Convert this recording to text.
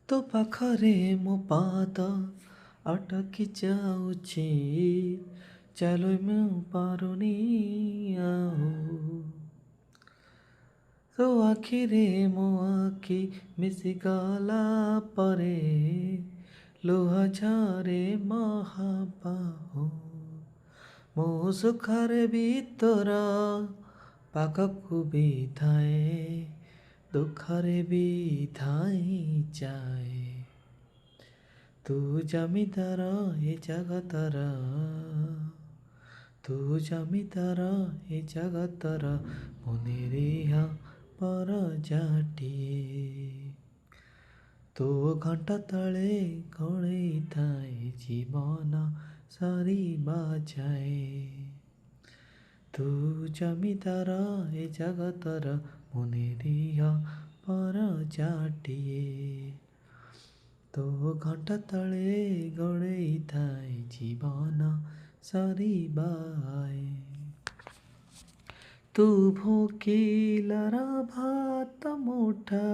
ତୋ ପାଖରେ ମୋ ପାଦ ଅଟକି ଯାଉଛି, ଚାଲି ମୁଁ ପାରୁନି ଆଉ। ତୋ ଆଖିରେ ମୋ ଆଖି ମିଶିଗଲା ପରେ ଲୁହ ଝରେ ମହାବାହୁ। ମୋ ସୁଖରେ ବି ତୋର ପାଖକୁ ବି ଥାଏ, ଦୁଃଖରେ ବି ଧାଇଁ ଯାଏ। ତୁ ଜମିଦାର ଏ ଜଗତର, ତୁ ଜମିଦାର ଏ ଜଗତର, ମୁଁ ନିରୀହ ପରଜାଟିଏ। ତୋ ଘଣ୍ଟା ତଳେ ଗୋଳେଇଥାଏ ଜୀବନ ସରିବା ଯାଏ। ତୁ ଜମିଦାର ଏ ଜଗତର, ମୁଁ ନିରୀହ ପରଜାଟିଏ। ତୋ ଘଣ୍ଟା ତଳେ ଗୋଳେଇଥାଏ ଜୀବନ ସରିବାଏ। ତୁ ଭୋକିଲାର ଭାତ ମୁଠା